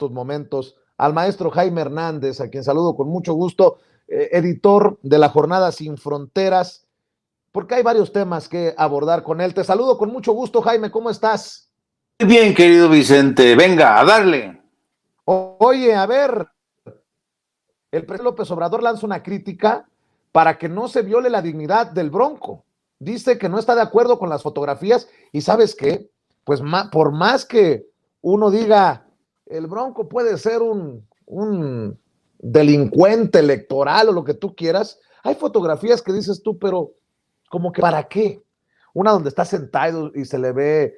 estos momentos al maestro Jaime Hernández, a quien saludo con mucho gusto, editor de la Jornada Sin Fronteras, porque hay varios temas que abordar con él. Te saludo con mucho gusto, Jaime, ¿cómo estás? Muy bien, querido Vicente, venga, a darle. Oye, a ver, el presidente López Obrador lanza una crítica para que no se viole la dignidad del Bronco. Dice que no está de acuerdo con las fotografías y ¿sabes qué? Pues por más que uno diga, el Bronco puede ser un delincuente electoral o lo que tú quieras, hay fotografías que dices tú, pero como que ¿para qué? Una donde está sentado y se le ve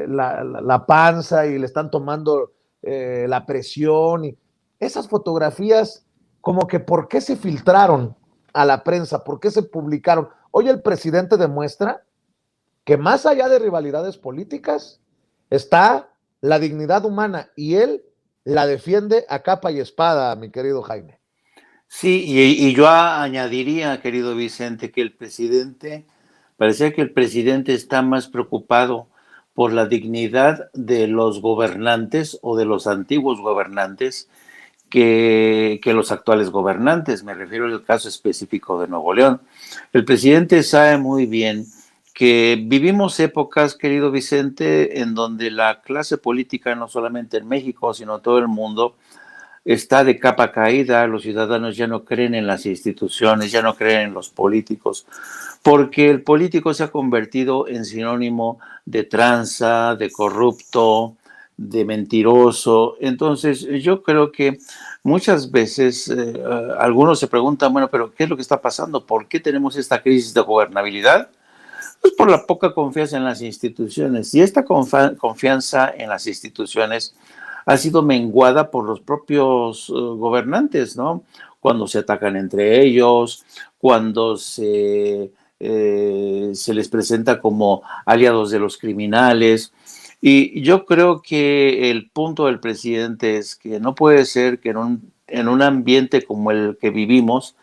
la panza y le están tomando la presión. Y esas fotografías, como que ¿por qué se filtraron a la prensa? ¿Por qué se publicaron? Hoy el presidente demuestra que más allá de rivalidades políticas está la dignidad humana y él la defiende a capa y espada, mi querido Jaime. Sí, y yo añadiría, querido Vicente, que parecía que el presidente está más preocupado por la dignidad de los gobernantes o de los antiguos gobernantes que los actuales gobernantes. Me refiero al caso específico de Nuevo León. El presidente sabe muy bien que vivimos épocas, querido Vicente, en donde la clase política, no solamente en México, sino en todo el mundo, está de capa caída. Los ciudadanos ya no creen en las instituciones, ya no creen en los políticos, porque el político se ha convertido en sinónimo de tranza, de corrupto, de mentiroso. Entonces, yo creo que muchas veces algunos se preguntan, bueno, pero ¿qué es lo que está pasando? ¿Por qué tenemos esta crisis de gobernabilidad? Pues por la poca confianza en las instituciones. Y esta confianza en las instituciones ha sido menguada por los propios gobernantes, ¿no? Cuando se atacan entre ellos, cuando se les presenta como aliados de los criminales. Y yo creo que el punto del presidente es que no puede ser que en un ambiente como el que vivimos,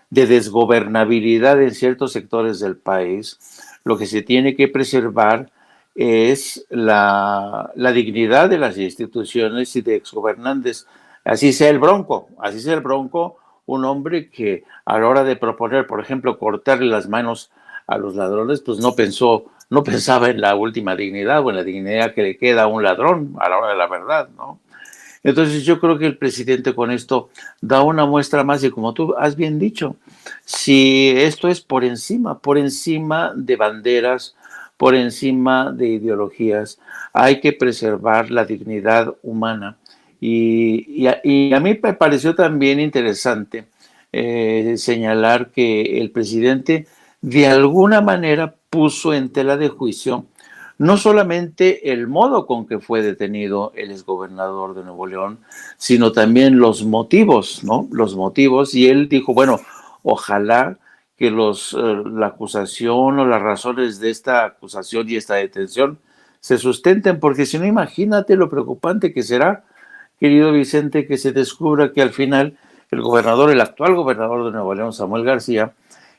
de desgobernabilidad en ciertos sectores del país, lo que se tiene que preservar es la dignidad de las instituciones y de exgobernantes. Así sea el Bronco, un hombre que a la hora de proponer, por ejemplo, cortarle las manos a los ladrones, pues no pensaba en la última dignidad o en la dignidad que le queda a un ladrón a la hora de la verdad, ¿no? Entonces yo creo que el presidente con esto da una muestra más y como tú has bien dicho, si esto es por encima de banderas, por encima de ideologías, hay que preservar la dignidad humana. Y a mí me pareció también interesante señalar que el presidente de alguna manera puso en tela de juicio no solamente el modo con que fue detenido el exgobernador de Nuevo León, sino también los motivos, ¿no? Los motivos, y él dijo, bueno, ojalá que la acusación o las razones de esta acusación y esta detención se sustenten, porque si no, imagínate lo preocupante que será, querido Vicente, que se descubra que al final el actual gobernador de Nuevo León, Samuel García,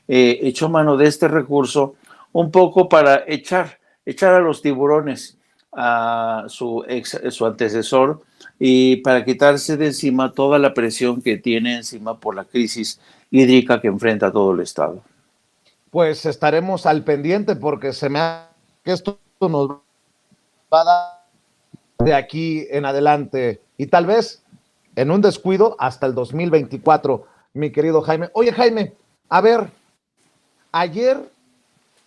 echó mano de este recurso un poco para echar a los tiburones a su antecesor y para quitarse de encima toda la presión que tiene encima por la crisis hídrica que enfrenta todo el estado. Pues estaremos al pendiente porque se me hace que esto nos va a dar de aquí en adelante y tal vez en un descuido hasta el 2024, mi querido Jaime. Oye, Jaime, a ver, ayer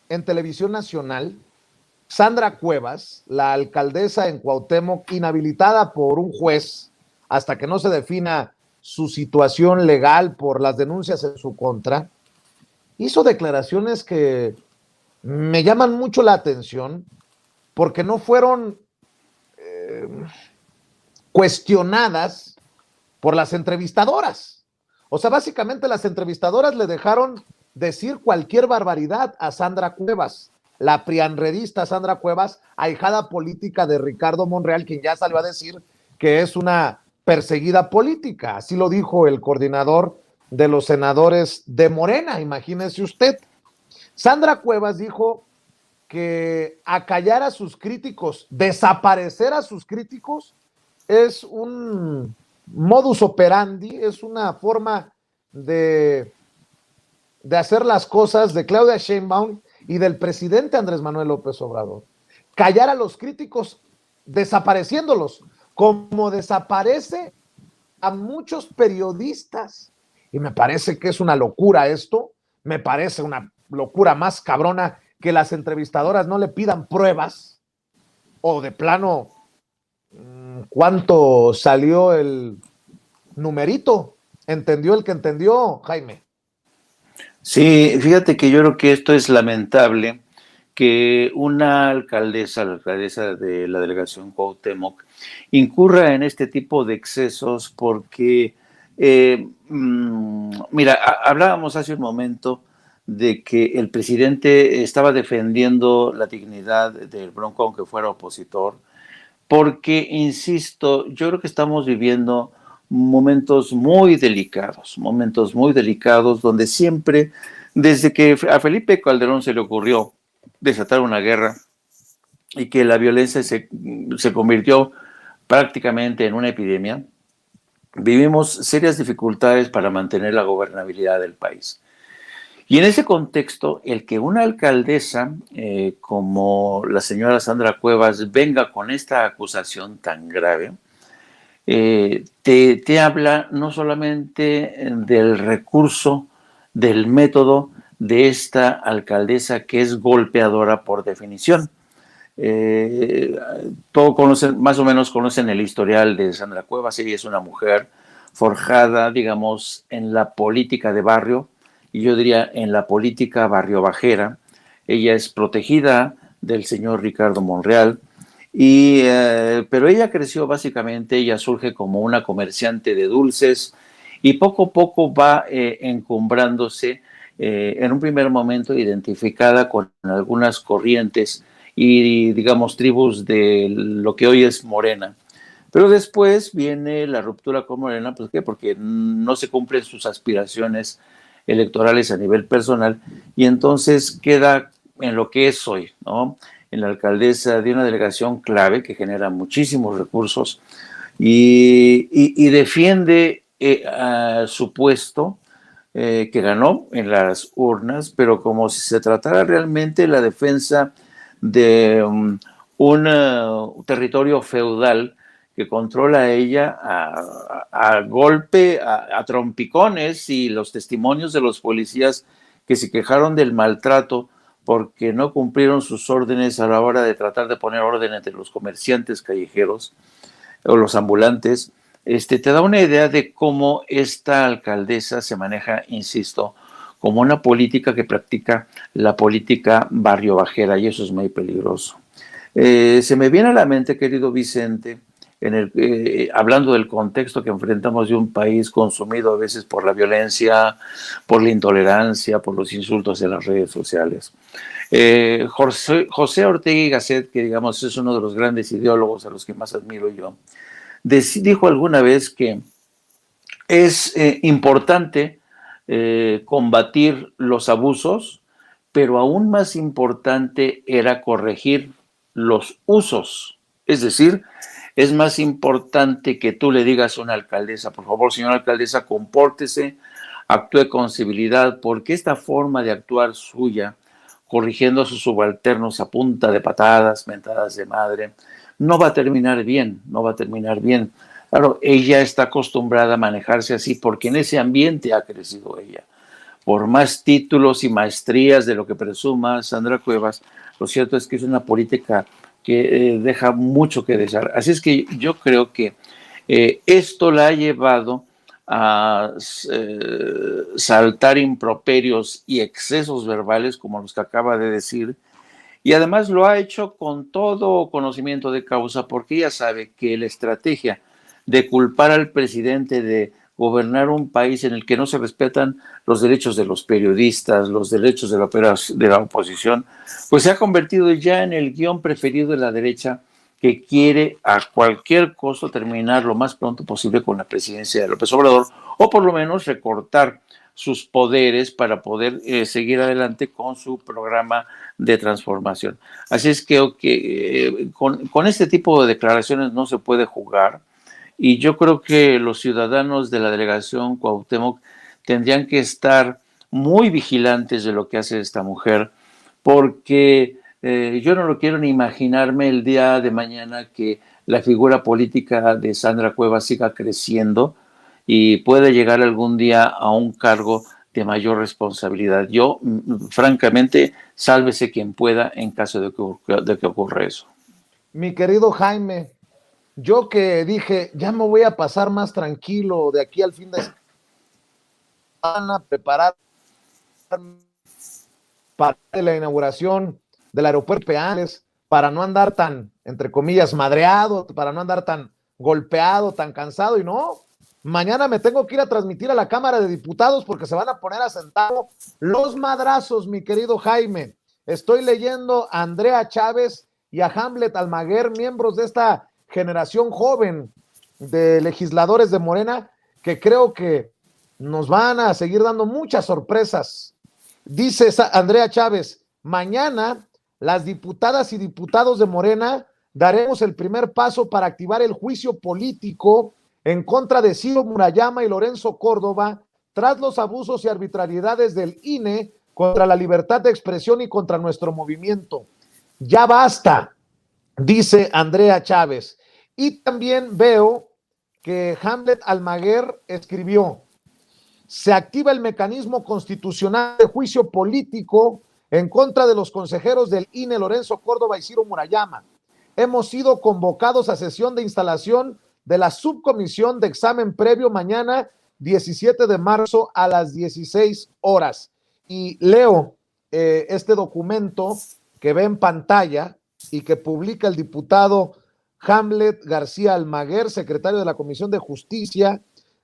en Televisión Nacional, Sandra Cuevas, la alcaldesa en Cuauhtémoc, inhabilitada por un juez hasta que no se defina su situación legal por las denuncias en su contra, hizo declaraciones que me llaman mucho la atención porque no fueron cuestionadas por las entrevistadoras. O sea, básicamente las entrevistadoras le dejaron decir cualquier barbaridad a Sandra Cuevas, la prianredista Sandra Cuevas, ahijada política de Ricardo Monreal, quien ya salió a decir que es una perseguida política. Así lo dijo el coordinador de los senadores de Morena, imagínese usted. Sandra Cuevas dijo que acallar a sus críticos, desaparecer a sus críticos, es un modus operandi, es una forma de hacer las cosas de Claudia Sheinbaum y del presidente Andrés Manuel López Obrador. Callar a los críticos desapareciéndolos, como desaparece a muchos periodistas. Y me parece que es una locura esto, me parece una locura más cabrona que las entrevistadoras no le pidan pruebas o de plano cuánto salió el numerito. ¿Entendió el que entendió, Jaime? Sí, fíjate que yo creo que esto es lamentable, que una alcaldesa, la alcaldesa de la delegación Cuauhtémoc, incurra en este tipo de excesos porque, mira, hablábamos hace un momento de que el presidente estaba defendiendo la dignidad del Bronco, aunque fuera opositor, porque, insisto, yo creo que estamos viviendo momentos muy delicados, donde siempre, desde que a Felipe Calderón se le ocurrió desatar una guerra y que la violencia se convirtió prácticamente en una epidemia, vivimos serias dificultades para mantener la gobernabilidad del país. Y en ese contexto, el que una alcaldesa como la señora Sandra Cuevas venga con esta acusación tan grave, te habla no solamente del recurso, del método de esta alcaldesa que es golpeadora por definición. Todos conocen, más o menos conocen el historial de Sandra Cuevas. Ella es una mujer forjada, digamos, en la política de barrio, y yo diría en la política barrio bajera. Ella es protegida del señor Ricardo Monreal, pero ella creció básicamente, ella surge como una comerciante de dulces y poco a poco va encumbrándose, en un primer momento identificada con algunas corrientes y, digamos, tribus de lo que hoy es Morena. Pero después viene la ruptura con Morena, ¿por qué? Porque no se cumplen sus aspiraciones electorales a nivel personal, y entonces queda en lo que es hoy, ¿no? En la alcaldesa de una delegación clave que genera muchísimos recursos y defiende a su puesto, que ganó en las urnas, pero como si se tratara realmente la defensa de un territorio feudal que controla ella a golpe, a trompicones, y los testimonios de los policías que se quejaron del maltrato porque no cumplieron sus órdenes a la hora de tratar de poner orden entre los comerciantes callejeros o los ambulantes, te da una idea de cómo esta alcaldesa se maneja, insisto, como una política que practica la política barrio bajera, y eso es muy peligroso. Se me viene a la mente, querido Vicente, hablando del contexto que enfrentamos de un país consumido a veces por la violencia, por la intolerancia, por los insultos de las redes sociales. José Ortega y Gasset, que digamos es uno de los grandes ideólogos a los que más admiro yo, dijo alguna vez que es importante combatir los abusos, pero aún más importante era corregir los usos. Es decir, es más importante que tú le digas a una alcaldesa: por favor, señora alcaldesa, compórtese, actúe con civilidad, porque esta forma de actuar suya, corrigiendo a sus subalternos a punta de patadas, mentadas de madre, no va a terminar bien, no va a terminar bien. Claro, ella está acostumbrada a manejarse así porque en ese ambiente ha crecido ella. Por más títulos y maestrías de lo que presuma Sandra Cuevas, lo cierto es que es una política que deja mucho que desear. Así es que yo creo que esto la ha llevado a saltar improperios y excesos verbales como los que acaba de decir, y además lo ha hecho con todo conocimiento de causa, porque ella sabe que la estrategia de culpar al presidente de gobernar un país en el que no se respetan los derechos de los periodistas, los derechos de la oposición, pues se ha convertido ya en el guión preferido de la derecha, que quiere a cualquier costo terminar lo más pronto posible con la presidencia de López Obrador, o por lo menos recortar sus poderes para poder seguir adelante con su programa de transformación. Así es que con este tipo de declaraciones no se puede jugar. y yo creo que los ciudadanos de la delegación Cuauhtémoc tendrían que estar muy vigilantes de lo que hace esta mujer, porque yo no lo quiero ni imaginarme el día de mañana que la figura política de Sandra Cuevas siga creciendo y puede llegar algún día a un cargo de mayor responsabilidad. Yo, francamente, sálvese quien pueda en caso de que ocurra eso. Mi querido Jaime, yo que dije, ya me voy a pasar más tranquilo de aquí al fin de semana, preparar para la inauguración del aeropuerto Peanes, para no andar tan, entre comillas, madreado, para no andar tan golpeado, tan cansado, y no, mañana me tengo que ir a transmitir a la Cámara de Diputados porque se van a poner a sentar los madrazos, mi querido Jaime. Estoy leyendo a Andrea Chávez y a Hamlet Almaguer, miembros de esta generación joven de legisladores de Morena, que creo que nos van a seguir dando muchas sorpresas. Dice Andrea Chávez, mañana las diputadas y diputados de Morena daremos el primer paso para activar el juicio político en contra de Ciro Murayama y Lorenzo Córdoba tras los abusos y arbitrariedades del INE contra la libertad de expresión y contra nuestro movimiento. Ya basta, dice Andrea Chávez. Y también veo que Hamlet Almaguer escribió, se activa el mecanismo constitucional de juicio político en contra de los consejeros del INE Lorenzo Córdoba y Ciro Murayama. Hemos sido convocados a sesión de instalación de la subcomisión de examen previo mañana 17 de marzo a las 16 horas. Y leo este documento que ve en pantalla y que publica el diputado Hamlet García Almaguer, secretario de la Comisión de Justicia,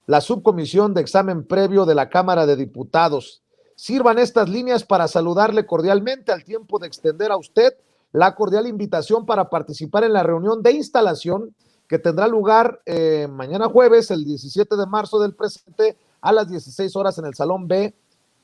la subcomisión de examen previo de la Cámara de Diputados. Sirvan estas líneas para saludarle cordialmente al tiempo de extender a usted la cordial invitación para participar en la reunión de instalación que tendrá lugar mañana jueves, el 17 de marzo del presente, a las 16 horas en el Salón B,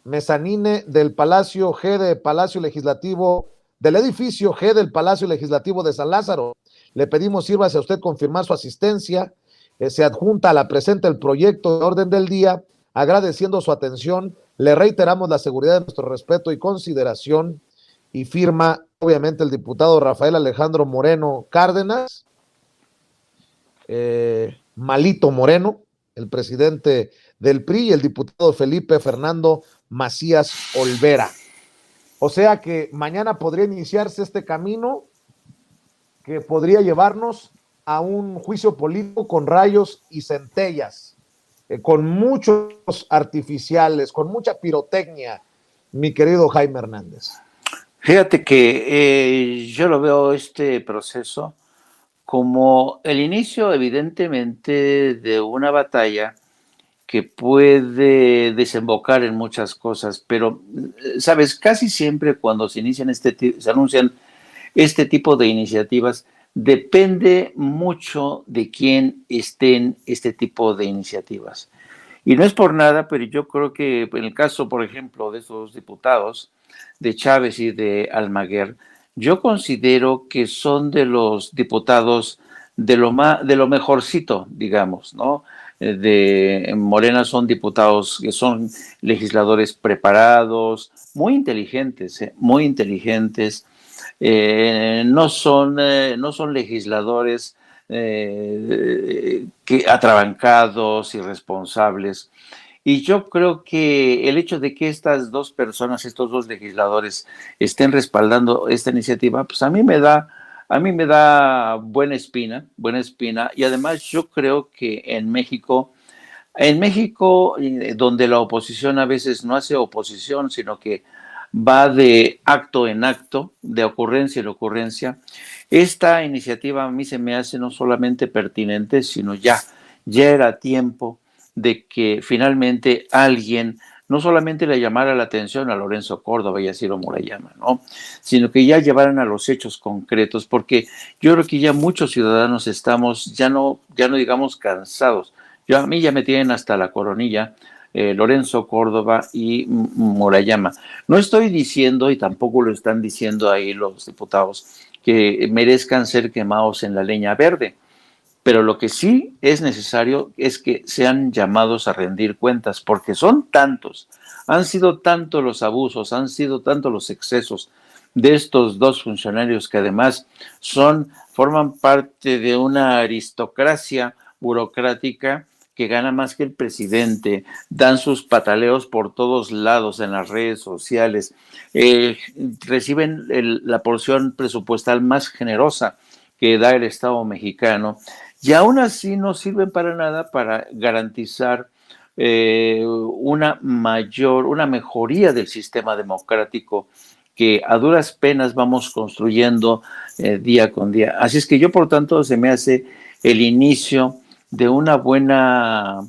mezanine del Palacio G de Palacio Legislativo, del edificio G del Palacio Legislativo de San Lázaro. Le pedimos sírvase a usted confirmar su asistencia. Se adjunta a la presente el proyecto de orden del día, agradeciendo su atención. Le reiteramos la seguridad de nuestro respeto y consideración, y firma obviamente el diputado Rafael Alejandro Moreno Cárdenas, Malito Moreno, el presidente del PRI, y el diputado Felipe Fernando Macías Olvera. O sea que mañana podría iniciarse este camino que podría llevarnos a un juicio político con rayos y centellas, con muchos artificiales, con mucha pirotecnia, mi querido Jaime Hernández. Fíjate que yo lo veo este proceso como el inicio, evidentemente, de una batalla que puede desembocar en muchas cosas, pero, sabes, casi siempre cuando se inician se anuncian este tipo de iniciativas, depende mucho de quién estén este tipo de iniciativas. Y no es por nada, pero yo creo que en el caso, por ejemplo, de esos diputados, de Chávez y de Almaguer, yo considero que son de los diputados de lo mejorcito, digamos, ¿no? De Morena son diputados que son legisladores preparados, muy inteligentes, muy inteligentes. No son legisladores atrabancados, irresponsables. Y yo creo que el hecho de que estas dos personas, estos dos legisladores, estén respaldando esta iniciativa, pues a mí me da buena espina, y además yo creo que en México, donde la oposición a veces no hace oposición, sino que va de acto en acto, de ocurrencia en ocurrencia, esta iniciativa a mí se me hace no solamente pertinente, sino ya era tiempo de que finalmente alguien no solamente le llamara la atención a Lorenzo Córdoba y a Ciro Murayama, ¿no? Sino que ya llevaran a los hechos concretos, porque yo creo que ya muchos ciudadanos estamos, ya no digamos cansados. A mí ya me tienen hasta la coronilla Lorenzo Córdoba y Murayama. No estoy diciendo, y tampoco lo están diciendo ahí los diputados, que merezcan ser quemados en la leña verde, pero lo que sí es necesario es que sean llamados a rendir cuentas, porque son tantos, han sido tantos los abusos, han sido tantos los excesos de estos dos funcionarios que además forman parte de una aristocracia burocrática que gana más que el presidente, dan sus pataleos por todos lados en las redes sociales, reciben la porción presupuestal más generosa que da el Estado mexicano, y aún así no sirven para nada para garantizar una mejoría del sistema democrático que a duras penas vamos construyendo día con día. Así es que yo, por tanto, se me hace el inicio de una buena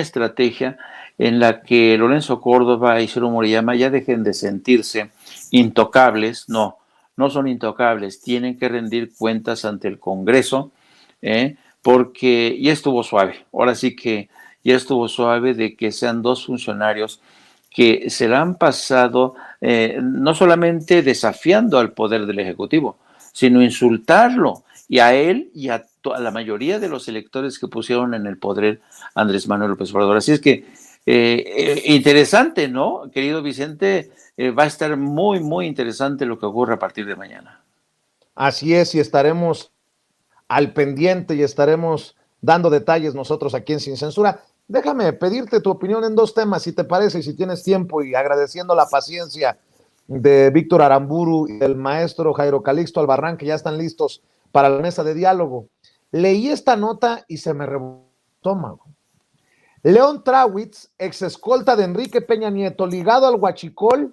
estrategia en la que Lorenzo Córdoba y Ciro Murayama ya dejen de sentirse intocables. No son intocables, tienen que rendir cuentas ante el Congreso, porque ya estuvo suave. Ahora sí que ya estuvo suave de que sean dos funcionarios que se la han pasado no solamente desafiando al poder del Ejecutivo, sino insultarlo, y a él y a la mayoría de los electores que pusieron en el poder Andrés Manuel López Obrador. Así es que interesante, ¿no? Querido Vicente, va a estar muy, muy interesante lo que ocurre a partir de mañana. Así es, y estaremos al pendiente y estaremos dando detalles nosotros aquí en Sin Censura. Déjame pedirte tu opinión en dos temas, si te parece, y si tienes tiempo, y agradeciendo la paciencia de Víctor Aramburu y del maestro Jairo Calixto Albarrán, que ya están listos para la mesa de diálogo. Leí esta nota y se me rebotó el estómago. León Trawitz, ex escolta de Enrique Peña Nieto, ligado al huachicol,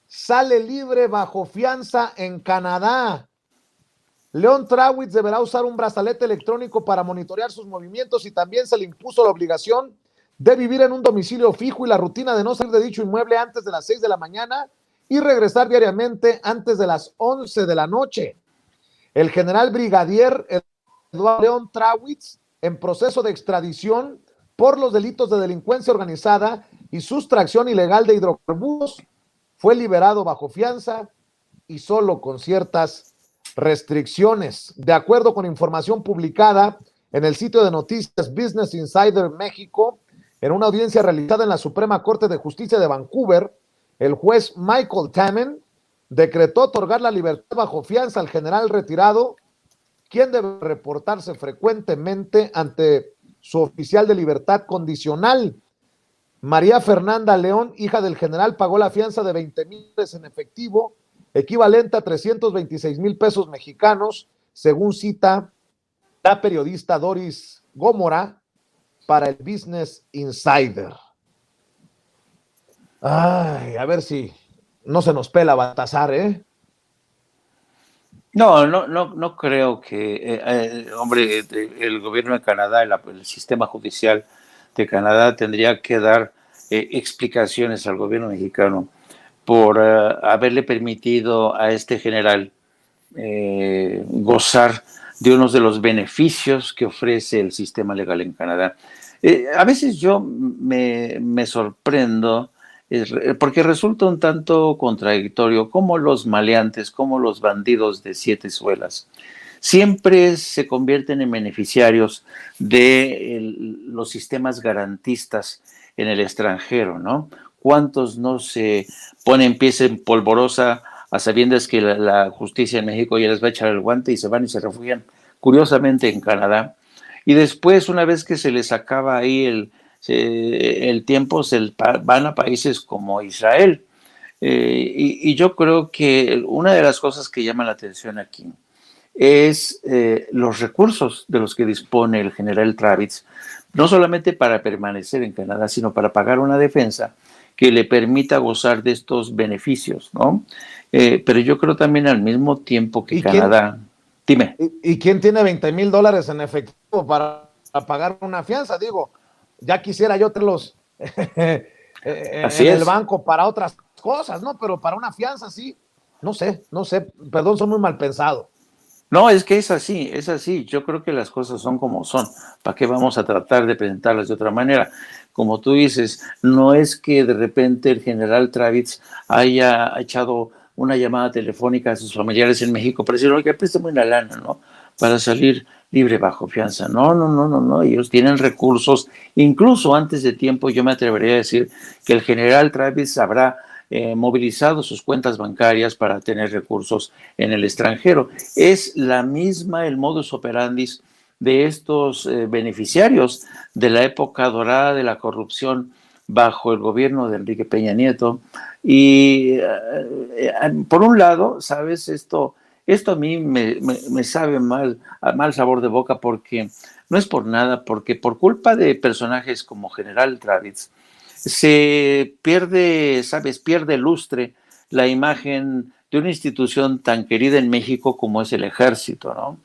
sale libre bajo fianza en Canadá. León Trawitz deberá usar un brazalete electrónico para monitorear sus movimientos, y también se le impuso la obligación de vivir en un domicilio fijo y la rutina de no salir de dicho inmueble antes de las 6 de la mañana y regresar diariamente antes de las 11 de la noche. El general brigadier Eduardo León Trawitz, en proceso de extradición por los delitos de delincuencia organizada y sustracción ilegal de hidrocarburos, fue liberado bajo fianza y solo con ciertas restricciones. De acuerdo con información publicada en el sitio de noticias Business Insider México, en una audiencia realizada en la Suprema Corte de Justicia de Vancouver, el juez Michael Tamen decretó otorgar la libertad bajo fianza al general retirado, quien debe reportarse frecuentemente ante su oficial de libertad condicional. María Fernanda León, hija del general, pagó la fianza de 20,000 pesos en efectivo, equivalente a 326,000 pesos mexicanos, según cita la periodista Doris Gómora para el Business Insider. Ay, a ver si no se nos pela Baltasar, ¿eh? No creo que, hombre, el gobierno de Canadá, el sistema judicial de Canadá tendría que dar explicaciones al gobierno mexicano por haberle permitido a este general gozar de uno de los beneficios que ofrece el sistema legal en Canadá. A veces yo me sorprendo porque resulta un tanto contradictorio cómo los maleantes, cómo los bandidos de siete suelas siempre se convierten en beneficiarios de los sistemas garantistas en el extranjero, ¿no? ¿Cuántos no se ponen pies en polvorosa a sabiendas que la justicia en México ya les va a echar el guante y se van y se refugian curiosamente en Canadá? Y después, una vez que se les acaba ahí el tiempo, van a países como Israel. Y yo creo que una de las cosas que llama la atención aquí es los recursos de los que dispone el general Trawitz, no solamente para permanecer en Canadá, sino para pagar una defensa que le permita gozar de estos beneficios, ¿no? Pero yo creo también al mismo tiempo que Canadá... Dime. ¿Y quién tiene $20,000 en efectivo para pagar una fianza? Digo, ya quisiera yo tenerlos en el banco para otras cosas, ¿no? Pero para una fianza sí, no sé, perdón, soy muy mal pensado. No, es que es así. Yo creo que las cosas son como son. ¿Para qué vamos a tratar de presentarlas de otra manera? Como tú dices, no es que de repente el general Trawitz haya echado una llamada telefónica a sus familiares en México para decir, oiga, préstame una lana, ¿no? para salir libre bajo fianza. No, no, no, no, no. Ellos tienen recursos. Incluso antes de tiempo yo me atrevería a decir que el general Travis habrá movilizado sus cuentas bancarias para tener recursos en el extranjero. Es la misma el modus operandi de estos beneficiarios de la época dorada de la corrupción bajo el gobierno de Enrique Peña Nieto. Y por un lado, ¿sabes? Esto a mí me sabe mal sabor de boca, porque no es por nada, porque por culpa de personajes como General Travis se pierde, ¿sabes? Pierde lustre la imagen de una institución tan querida en México como es el ejército, ¿no?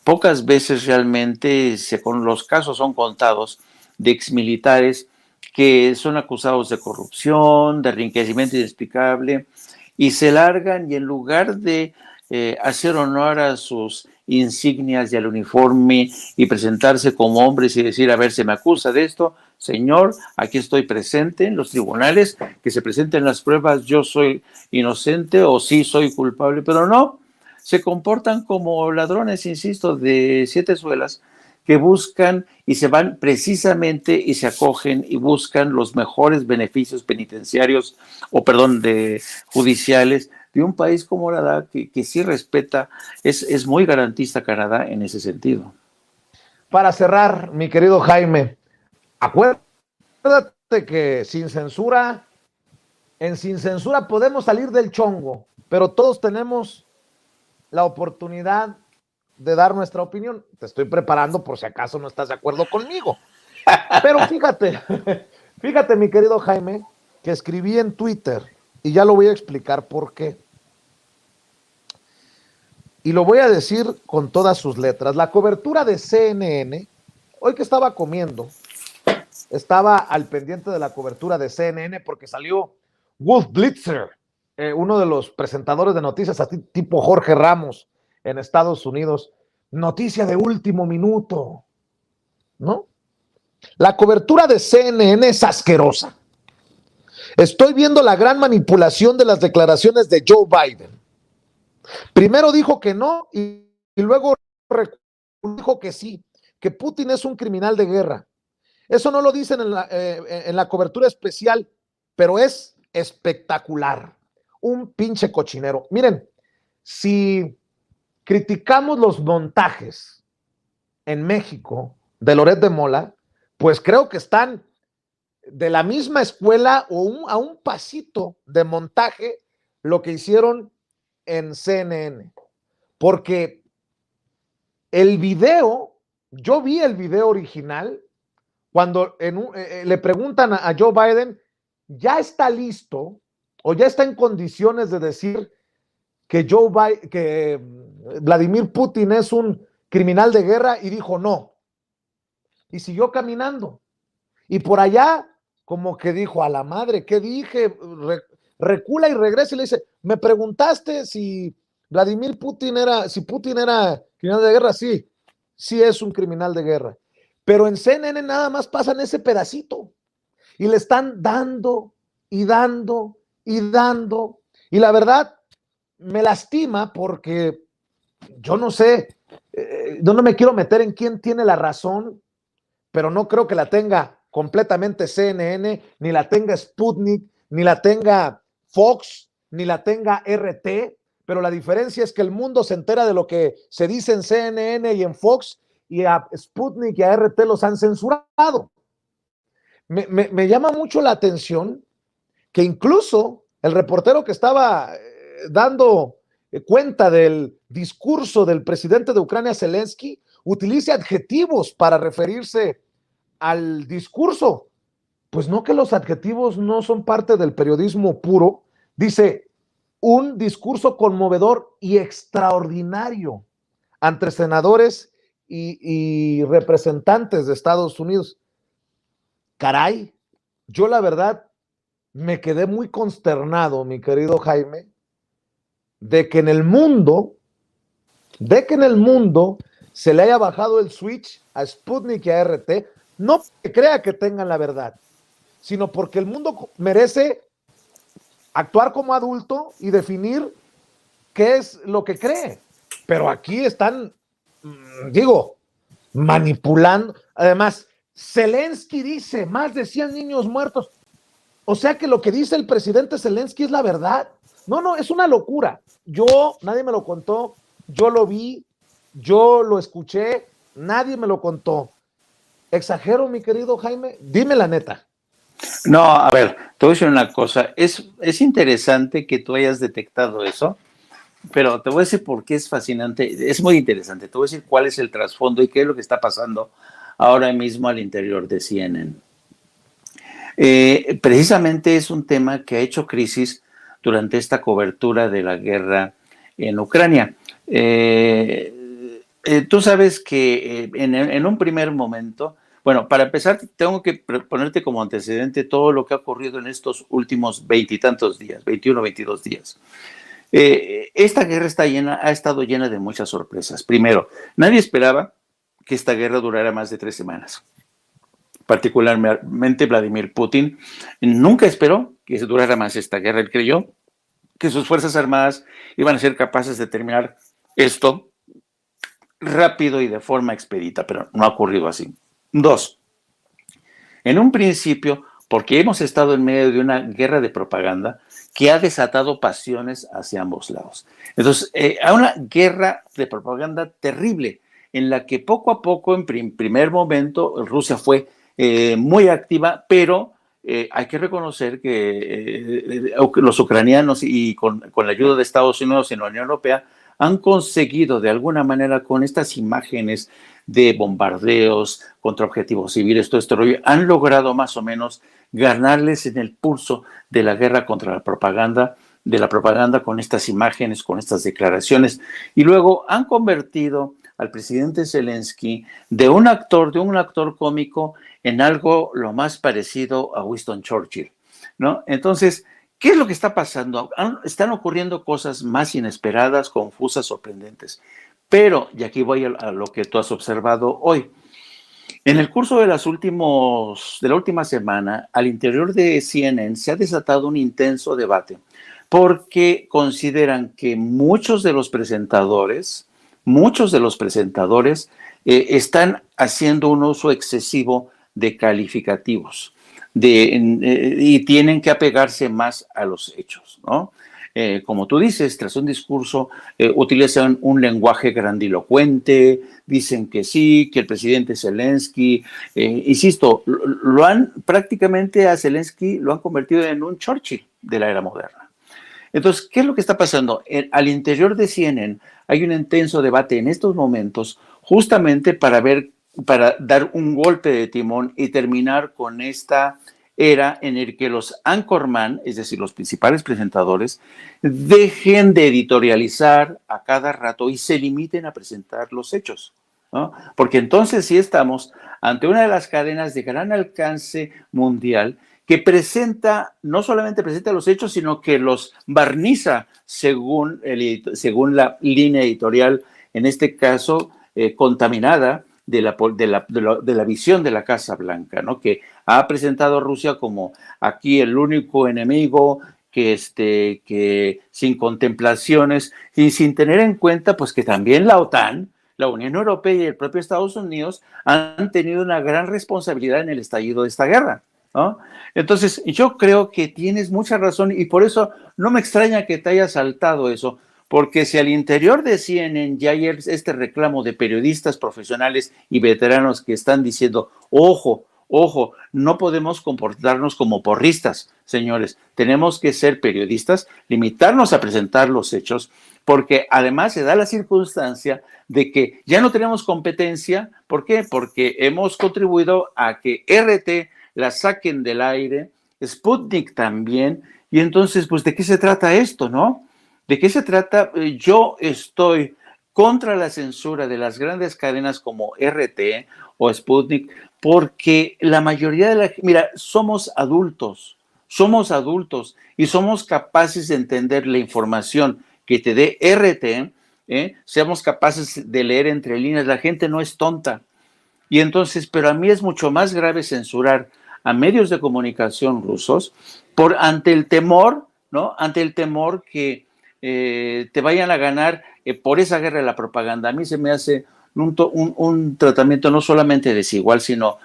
Pocas veces realmente los casos son contados de exmilitares que son acusados de corrupción, de enriquecimiento inexplicable, y se largan, y en lugar de hacer honor a sus insignias y al uniforme y presentarse como hombres y decir, a ver, se me acusa de esto, señor, aquí estoy presente en los tribunales, que se presenten las pruebas, yo soy inocente o sí soy culpable, pero no, se comportan como ladrones, insisto, de 7 suelas, que buscan y se van precisamente y se acogen y buscan los mejores beneficios penitenciarios judiciales de un país como Canadá que sí respeta, es muy garantista Canadá en ese sentido. Para cerrar, mi querido Jaime, acuérdate que sin censura podemos salir del chongo, pero todos tenemos la oportunidad de dar nuestra opinión. Te estoy preparando por si acaso no estás de acuerdo conmigo. Pero fíjate, mi querido Jaime, que escribí en Twitter y ya lo voy a explicar por qué. Y lo voy a decir con todas sus letras. La cobertura de CNN, hoy que estaba comiendo, estaba al pendiente de la cobertura de CNN porque salió Wolf Blitzer, uno de los presentadores de noticias así tipo Jorge Ramos en Estados Unidos. Noticia de último minuto, ¿no? La cobertura de CNN es asquerosa. Estoy viendo la gran manipulación de las declaraciones de Joe Biden. Primero dijo que no y luego dijo que sí, que Putin es un criminal de guerra. Eso no lo dicen en la cobertura especial, pero es espectacular. Un pinche cochinero. Miren, si criticamos los montajes en México de Loret de Mola, pues creo que están de la misma escuela o a un pasito de montaje lo que hicieron en CNN. Porque el video, yo vi el video original cuando le preguntan a Joe Biden, ¿ya está listo o ya está en condiciones de decir que Vladimir Putin es un criminal de guerra? Y dijo no. Y siguió caminando. Y por allá, como que dijo, a la madre, ¿qué dije? Recula y regresa y le dice, me preguntaste si Putin era criminal de guerra. Sí, sí es un criminal de guerra. Pero en CNN nada más pasan ese pedacito y le están dando y dando y dando. Y la verdad, me lastima porque yo no sé, no me quiero meter en quién tiene la razón, pero no creo que la tenga completamente CNN, ni la tenga Sputnik, ni la tenga Fox, ni la tenga RT, pero la diferencia es que el mundo se entera de lo que se dice en CNN y en Fox, y a Sputnik y a RT los han censurado. Me llama mucho la atención que incluso el reportero que estaba dando cuenta del discurso del presidente de Ucrania, Zelensky, utilice adjetivos para referirse al discurso. Pues no, que los adjetivos no son parte del periodismo puro. Dice, un discurso conmovedor y extraordinario ante senadores y representantes de Estados Unidos. Caray, yo la verdad me quedé muy consternado, mi querido Jaime, de que en el mundo se le haya bajado el switch a Sputnik y a RT, no porque crea que tengan la verdad, sino porque el mundo merece actuar como adulto y definir qué es lo que cree. pero aquí están, digo, manipulando. Además, Zelensky dice más de 100 niños muertos. O sea que lo que dice el presidente Zelensky es la verdad. No, es una locura. Nadie me lo contó, yo lo vi, yo lo escuché, nadie me lo contó. ¿Exagero, mi querido Jaime? Dime la neta. No, a ver, te voy a decir una cosa. Es interesante que tú hayas detectado eso, pero te voy a decir por qué es fascinante. Es muy interesante. Te voy a decir cuál es el trasfondo y qué es lo que está pasando ahora mismo al interior de CNN. Precisamente es un tema que ha hecho crisis durante esta cobertura de la guerra en Ucrania. Tú sabes que en un primer momento, bueno, para empezar, tengo que ponerte como antecedente todo lo que ha ocurrido en estos últimos veintitantos días, 21, 22 días. Esta guerra ha estado llena de muchas sorpresas. Primero, nadie esperaba que esta guerra durara más de 3 semanas. Particularmente Vladimir Putin nunca esperó que durara más esta guerra. Él creyó que sus Fuerzas Armadas iban a ser capaces de terminar esto rápido y de forma expedita, pero no ha ocurrido así. 2. En un principio, porque hemos estado en medio de una guerra de propaganda que ha desatado pasiones hacia ambos lados. Entonces, hay una guerra de propaganda terrible en la que poco a poco, en primer momento, Rusia fue muy activa, pero hay que reconocer que los ucranianos y con la ayuda de Estados Unidos y la Unión Europea han conseguido de alguna manera con estas imágenes de bombardeos contra objetivos civiles, todo este rollo, han logrado más o menos ganarles en el pulso de la guerra contra la propaganda, de la propaganda con estas imágenes, con estas declaraciones, y luego han convertido al presidente Zelensky de un actor cómico en algo lo más parecido a Winston Churchill, ¿no? Entonces, ¿qué es lo que está pasando? Están ocurriendo cosas más inesperadas, confusas, sorprendentes. Pero, y aquí voy a lo que tú has observado hoy, en el curso de la última semana, al interior de CNN se ha desatado un intenso debate porque consideran que muchos de los presentadores están haciendo un uso excesivo de calificativos y tienen que apegarse más a los hechos, ¿no? Como tú dices, tras un discurso utilizan un lenguaje grandilocuente, dicen que sí, que el presidente Zelensky, insisto, prácticamente a Zelensky lo han convertido en un Churchill de la era moderna. Entonces, ¿qué es lo que está pasando? Al interior de CNN hay un intenso debate en estos momentos justamente para dar un golpe de timón y terminar con esta era en el que los anchorman, es decir, los principales presentadores, dejen de editorializar a cada rato y se limiten a presentar los hechos, ¿no? Porque entonces sí estamos ante una de las cadenas de gran alcance mundial que no solamente presenta los hechos, sino que los barniza según la línea editorial, en este caso contaminada de la visión de la Casa Blanca, ¿no? Que ha presentado a Rusia como aquí el único enemigo, que sin contemplaciones y sin tener en cuenta pues que también la OTAN, la Unión Europea y el propio Estados Unidos han tenido una gran responsabilidad en el estallido de esta guerra, ¿no? Entonces, yo creo que tienes mucha razón y por eso no me extraña que te haya saltado eso, porque si al interior de CNN ya hay este reclamo de periodistas profesionales y veteranos que están diciendo, ojo, no podemos comportarnos como porristas, señores, tenemos que ser periodistas, limitarnos a presentar los hechos, porque además se da la circunstancia de que ya no tenemos competencia. ¿Por qué? Porque hemos contribuido a que RT la saquen del aire, Sputnik también, y entonces, pues, ¿de qué se trata esto, no? ¿De qué se trata? Yo estoy contra la censura de las grandes cadenas como RT o Sputnik, porque la mayoría de mira, somos adultos y somos capaces de entender la información que te dé RT, seamos capaces de leer entre líneas, la gente no es tonta. Y entonces, pero a mí es mucho más grave censurar a medios de comunicación rusos ante el temor, ¿no? Ante el temor que te vayan a ganar por esa guerra de la propaganda. A mí se me hace un tratamiento no solamente desigual, sino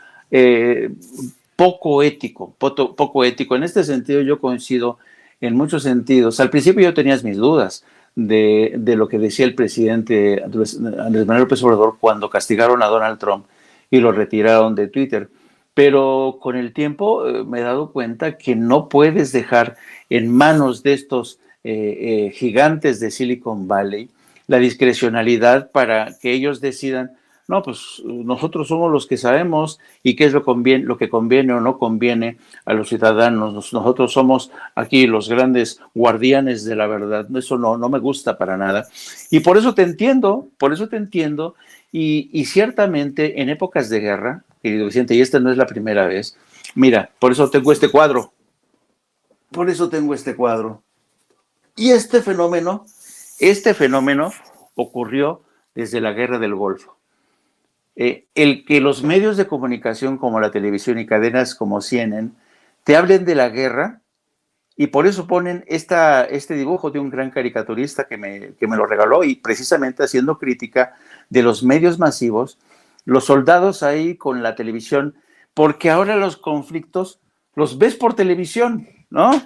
poco ético, poco ético. En este sentido yo coincido en muchos sentidos. Al principio yo tenía mis dudas de lo que decía el presidente Andrés Manuel López Obrador cuando castigaron a Donald Trump y lo retiraron de Twitter. Pero con el tiempo me he dado cuenta que no puedes dejar en manos de estos gigantes de Silicon Valley la discrecionalidad para que ellos decidan, no, pues nosotros somos los que sabemos y qué es lo que conviene o no conviene a los ciudadanos. Nosotros somos aquí los grandes guardianes de la verdad. Eso no me gusta para nada. Y por eso te entiendo, y ciertamente en épocas de guerra, querido Vicente, y esta no es la primera vez, mira, por eso tengo este cuadro. Y este fenómeno ocurrió desde la Guerra del Golfo. El que los medios de comunicación como la televisión y cadenas como CNN te hablen de la guerra, y por eso ponen este dibujo de un gran caricaturista que me lo regaló, y precisamente haciendo crítica de los medios masivos, los soldados ahí con la televisión, porque ahora los conflictos los ves por televisión, ¿no?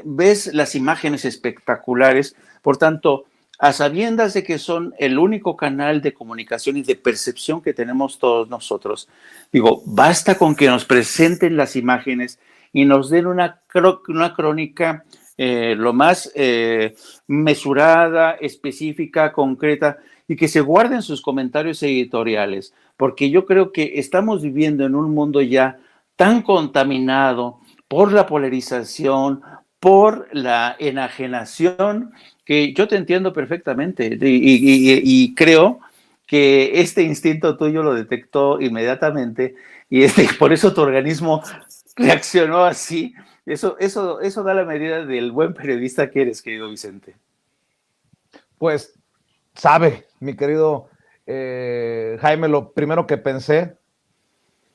Ves las imágenes espectaculares, por tanto, a sabiendas de que son el único canal de comunicación y de percepción que tenemos todos nosotros. Digo, basta con que nos presenten las imágenes y nos den una crónica lo más mesurada, específica, concreta, y que se guarden sus comentarios editoriales, porque yo creo que estamos viviendo en un mundo ya tan contaminado por la polarización, por la enajenación, que yo te entiendo perfectamente y creo que este instinto tuyo lo detectó inmediatamente y por eso tu organismo reaccionó así. Eso da la medida del buen periodista que eres, querido Vicente. Pues sabe, mi querido Jaime, lo primero que pensé,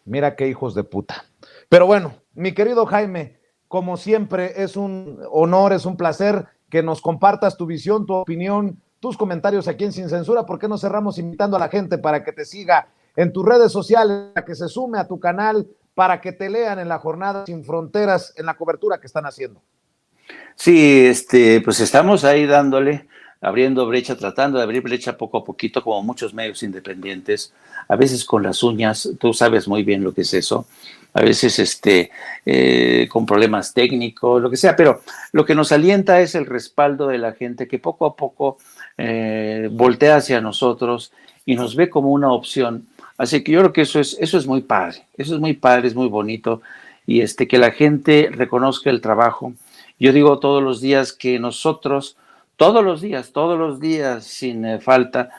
mira qué hijos de puta. Pero bueno, mi querido Jaime, como siempre, es un honor, es un placer que nos compartas tu visión, tu opinión, tus comentarios aquí en Sin Censura. ¿Por qué no cerramos invitando a la gente para que te siga en tus redes sociales, para que se sume a tu canal, para que te lean en la Jornada Sin Fronteras, en la cobertura que están haciendo? Sí, pues estamos ahí dándole, abriendo brecha, tratando de abrir brecha poco a poquito, como muchos medios independientes, a veces con las uñas, tú sabes muy bien lo que es eso, a veces con problemas técnicos, lo que sea, pero lo que nos alienta es el respaldo de la gente que poco a poco voltea hacia nosotros y nos ve como una opción. Así que yo creo que eso es muy padre, es muy bonito, y que la gente reconozca el trabajo. Yo digo todos los días que nosotros, todos los días, sin falta,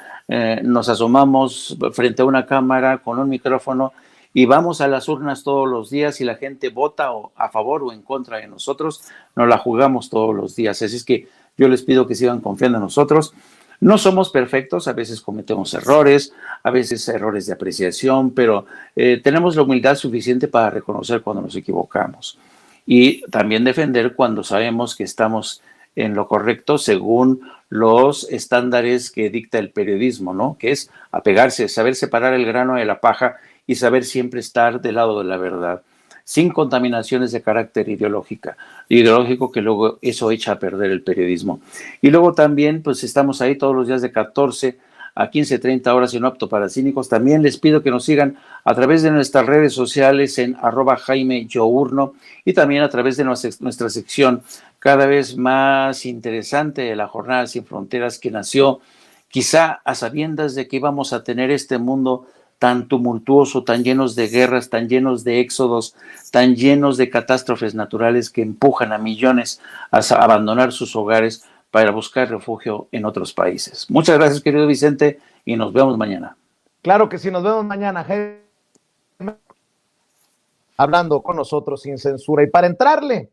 nos asomamos frente a una cámara con un micrófono y vamos a las urnas todos los días y la gente vota a favor o en contra de nosotros, nos la jugamos todos los días. Así es que yo les pido que sigan confiando en nosotros. No somos perfectos, a veces cometemos errores, a veces errores de apreciación, pero tenemos la humildad suficiente para reconocer cuando nos equivocamos. Y también defender cuando sabemos que estamos en lo correcto según los estándares que dicta el periodismo, ¿no? Que es apegarse, saber separar el grano de la paja y saber siempre estar del lado de la verdad, sin contaminaciones de carácter ideológico, que luego eso echa a perder el periodismo. Y luego también, pues estamos ahí todos los días de 14 a 15:30 horas en Apto para Cínicos. También les pido que nos sigan a través de nuestras redes sociales en @JaimeYourno y también a través de nuestra sección cada vez más interesante de la Jornada Sin Fronteras, que nació quizá a sabiendas de que íbamos a tener este mundo tan tumultuoso, tan llenos de guerras, tan llenos de éxodos, tan llenos de catástrofes naturales que empujan a millones a abandonar sus hogares para buscar refugio en otros países. Muchas gracias, querido Vicente, y nos vemos mañana. Claro que sí, nos vemos mañana, Jaime, hablando con nosotros sin censura. Y para entrarle